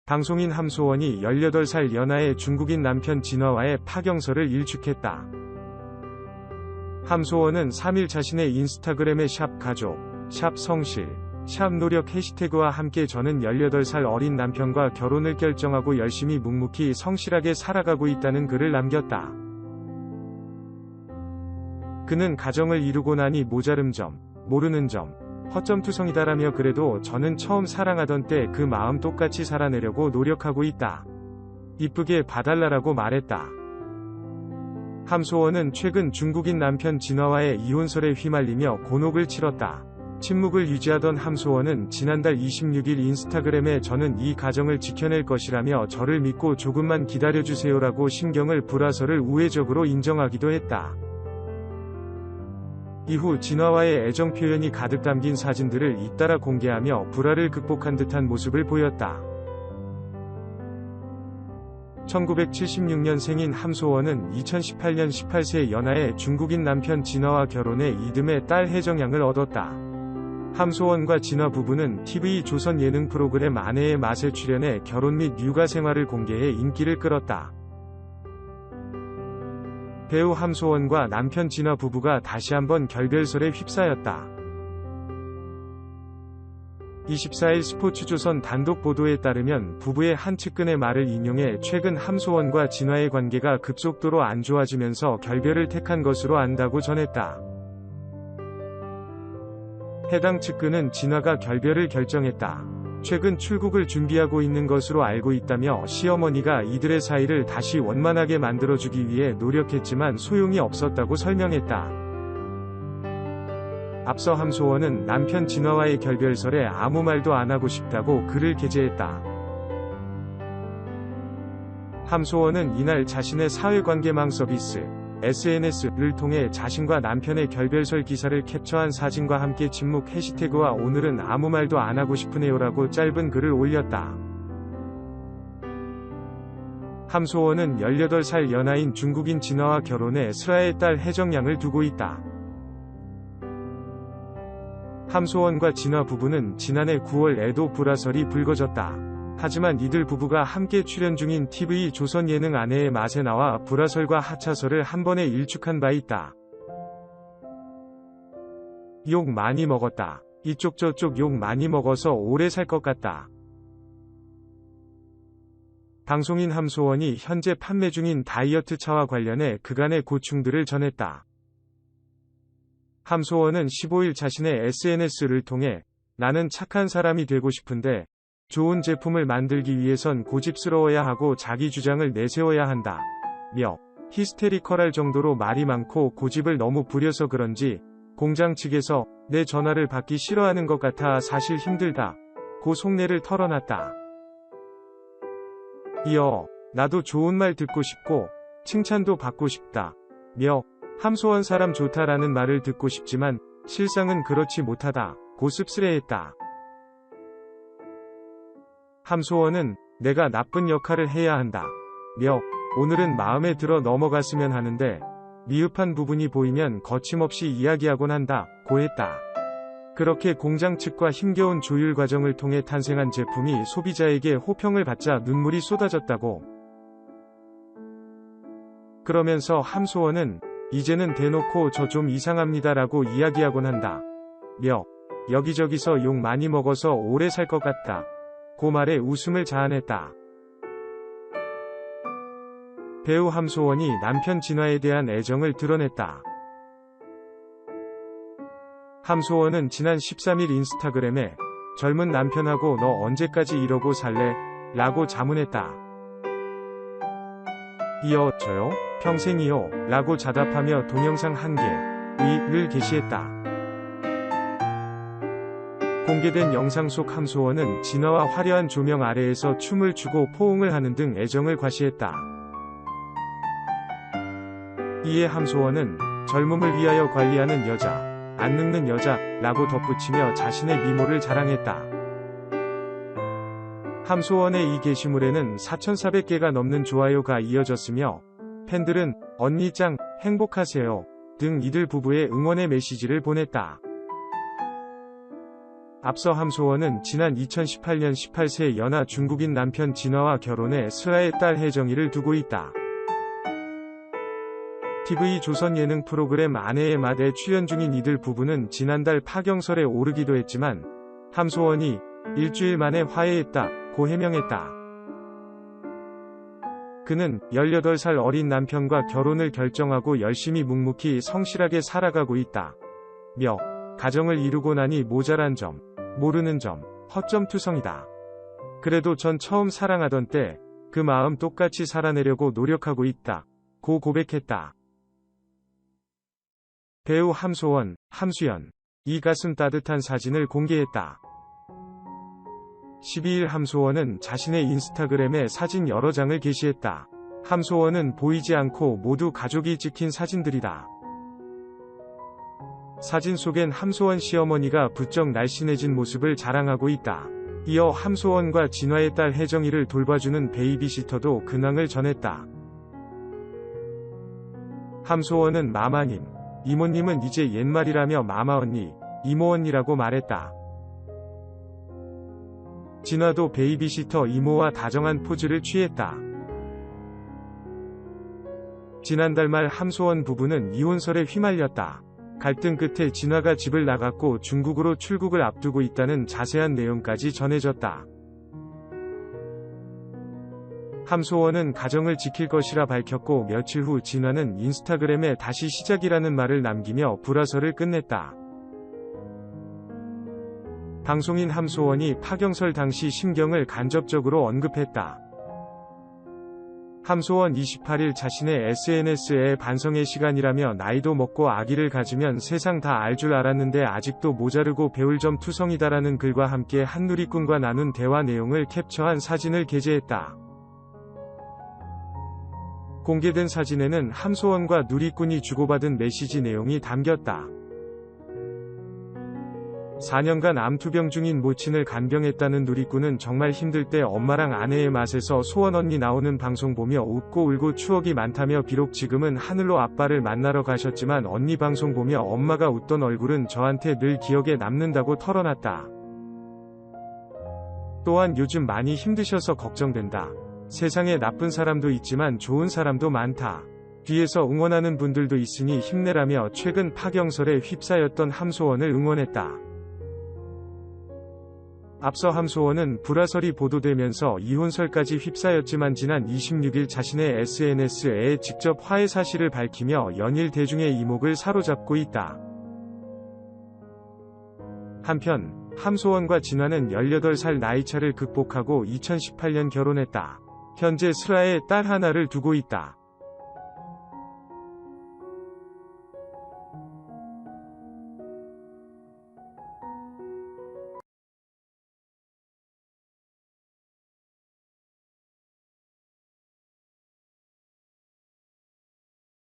방송인 함소원이 18살 연하의 중국인 남편 진화와의 파경설을 일축했다. 함소원은 3일 자신의 인스타그램에 샵 가족, 샵 성실, 샵 노력 해시태그와 함께 저는 18살 어린 남편과 결혼을 결정하고 열심히 묵묵히 성실하게 살아가고 있다는 글을 남겼다. 그는 가정을 이루고 나니 모자름 점, 모르는 점, 허점투성이다라며 그래도 저는 처음 사랑하던 때 그 마음 똑같이 살아내려고 노력하고 있다. 이쁘게 봐달라라고 말했다. 함소원은 최근 중국인 남편 진화와의 이혼설에 휘말리며 곤혹을 치렀다. 침묵을 유지하던 함소원은 지난달 26일 인스타그램에 저는 이 가정을 지켜낼 것이라며 저를 믿고 조금만 기다려주세요라고 심경을 불화설을 우회적으로 인정하기도 했다. 이후 진화와의 애정 표현이 가득 담긴 사진들을 잇따라 공개하며 불화를 극복한 듯한 모습을 보였다. 1976년생인 함소원은 2018년 18세 연하의 중국인 남편 진화와 결혼해 이듬해 딸 혜정양을 얻었다. 함소원과 진화 부부는 TV 조선 예능 프로그램 아내의 맛에 출연해 결혼 및 육아 생활을 공개해 인기를 끌었다. 배우 함소원과 남편 진화 부부가 다시 한번 결별설에 휩싸였다. 24일 스포츠조선 단독 보도에 따르면 부부의 한 측근의 말을 인용해 최근 함소원과 진화의 관계가 급속도로 안 좋아지면서 결별을 택한 것으로 안다고 전했다. 해당 측근은 진화가 결별을 결정했다. 최근 출국을 준비하고 있는 것으로 알고 있다며 시어머니가 이들의 사이를 다시 원만하게 만들어주기 위해 노력했지만 소용이 없었다고 설명했다. 앞서 함소원은 남편 진화와의 결별설에 아무 말도 안 하고 싶다고 글을 게재했다. 함소원은 이날 자신의 사회관계망 서비스 SNS를 통해 자신과 남편의 결별설 기사를 캡처한 사진과 함께 침묵 해시태그와 오늘은 아무 말도 안 하고 싶으네요라고 짧은 글을 올렸다. 함소원은 18살 연하인 중국인 진화와 결혼해 슬아의 딸 혜정양을 두고 있다. 함소원과 진화 부부는 지난해 9월에도 불화설이 불거졌다. 하지만 이들 부부가 함께 출연 중인 TV 조선 예능 아내의 맛에 나와 불화설과 하차설을 한 번에 일축한 바 있다. 욕 많이 먹었다. 이쪽 저쪽 욕 많이 먹어서 오래 살 것 같다. 방송인 함소원이 현재 판매 중인 다이어트 차와 관련해 그간의 고충들을 전했다. 함소원은 15일 자신의 SNS를 통해 나는 착한 사람이 되고 싶은데 좋은 제품을 만들기 위해선 고집스러워야 하고 자기 주장을 내세워야 한다. 며 히스테리컬할 정도로 말이 많고 고집을 너무 부려서 그런지 공장 측에서 내 전화를 받기 싫어하는 것 같아 사실 힘들다. 고 속내를 털어놨다. 이어 나도 좋은 말 듣고 싶고 칭찬도 받고 싶다. 며 함소원 사람 좋다라는 말을 듣고 싶지만 실상은 그렇지 못하다. 고 씁쓸해했다. 함소원은 내가 나쁜 역할을 해야 한다. 며 오늘은 마음에 들어 넘어갔으면 하는데 미흡한 부분이 보이면 거침없이 이야기하곤 한다. 고 했다. 그렇게 공장 측과 힘겨운 조율 과정을 통해 탄생한 제품이 소비자에게 호평을 받자 눈물이 쏟아졌다고. 그러면서 함소원은 이제는 대놓고 저 좀 이상합니다라고 이야기하곤 한다. 며 여기저기서 욕 많이 먹어서 오래 살 것 같다. 고 말에 웃음을 자아냈다. 배우 함소원이 남편 진화에 대한 애정을 드러냈다. 함소원은 지난 13일 인스타그램에 젊은 남편하고 너 언제까지 이러고 살래? 라고 자문했다. 이어 저요? 평생이요? 라고 자답하며 동영상 1개를 게시했다. 공개된 영상 속 함소원은 진화와 화려한 조명 아래에서 춤을 추고 포옹을 하는 등 애정을 과시했다. 이에 함소원은 젊음을 위하여 관리하는 여자, 안 늙는 여자 라고 덧붙이며 자신의 미모를 자랑했다. 함소원의 이 게시물에는 4,400개가 넘는 좋아요가 이어졌으며 팬들은 언니 짱, 행복하세요 등 이들 부부의 응원의 메시지를 보냈다. 앞서 함소원은 지난 2018년 18세 연하 중국인 남편 진화와 결혼해 슬아의 딸 혜정이를 두고 있다. TV조선 예능 프로그램 아내의 맛에 출연 중인 이들 부부는 지난달 파경설에 오르기도 했지만 함소원이 일주일 만에 화해했다고 해명했다. 그는 18살 어린 남편과 결혼을 결정하고 열심히 묵묵히 성실하게 살아가고 있다. 며 가정을 이루고 나니 모자란 점, 모르는 점, 허점투성이다. 그래도 전 처음 사랑하던 때 그 마음 똑같이 살아내려고 노력하고 있다. 고 고백했다. 배우 함소원, 함수연. 이 가슴 따뜻한 사진을 공개했다. 12일 함소원은 자신의 인스타그램에 사진 여러 장을 게시했다. 함소원은 보이지 않고 모두 가족이 찍힌 사진들이다. 사진 속엔 함소원 시어머니가 부쩍 날씬해진 모습을 자랑하고 있다. 이어 함소원과 진화의 딸 혜정이를 돌봐주는 베이비시터도 근황을 전했다. 함소원은 마마님, 이모님은 이제 옛말이라며 마마언니, 이모언니라고 말했다. 진화도 베이비시터 이모와 다정한 포즈를 취했다. 지난달 말 함소원 부부는 이혼설에 휘말렸다. 갈등 끝에 진화가 집을 나갔고 중국으로 출국을 앞두고 있다는 자세한 내용까지 전해졌다. 함소원은 가정을 지킬 것이라 밝혔고 며칠 후 진화는 인스타그램에 다시 시작이라는 말을 남기며 불화설을 끝냈다. 방송인 함소원이 파경설 당시 심경을 간접적으로 언급했다. 함소원 28일 자신의 SNS에 반성의 시간이라며 나이도 먹고 아기를 가지면 세상 다 알 줄 알았는데 아직도 모자르고 배울 점 투성이다라는 글과 함께 한 누리꾼과 나눈 대화 내용을 캡처한 사진을 게재했다. 공개된 사진에는 함소원과 누리꾼이 주고받은 메시지 내용이 담겼다. 4년간 암투병 중인 모친을 간병했다는 누리꾼은 정말 힘들 때 엄마랑 아내의 맛에서 소원 언니 나오는 방송 보며 웃고 울고 추억이 많다며 비록 지금은 하늘로 아빠를 만나러 가셨지만 언니 방송 보며 엄마가 웃던 얼굴은 저한테 늘 기억에 남는다고 털어놨다. 또한 요즘 많이 힘드셔서 걱정된다. 세상에 나쁜 사람도 있지만 좋은 사람도 많다. 뒤에서 응원하는 분들도 있으니 힘내라며 최근 파경설에 휩싸였던 함소원을 응원했다. 앞서 함소원은 불화설이 보도되면서 이혼설까지 휩싸였지만 지난 26일 자신의 SNS에 직접 화해 사실을 밝히며 연일 대중의 이목을 사로잡고 있다. 한편 함소원과 진화는 18살 나이차를 극복하고 2018년 결혼했다. 현재 슬아의 딸 하나를 두고 있다.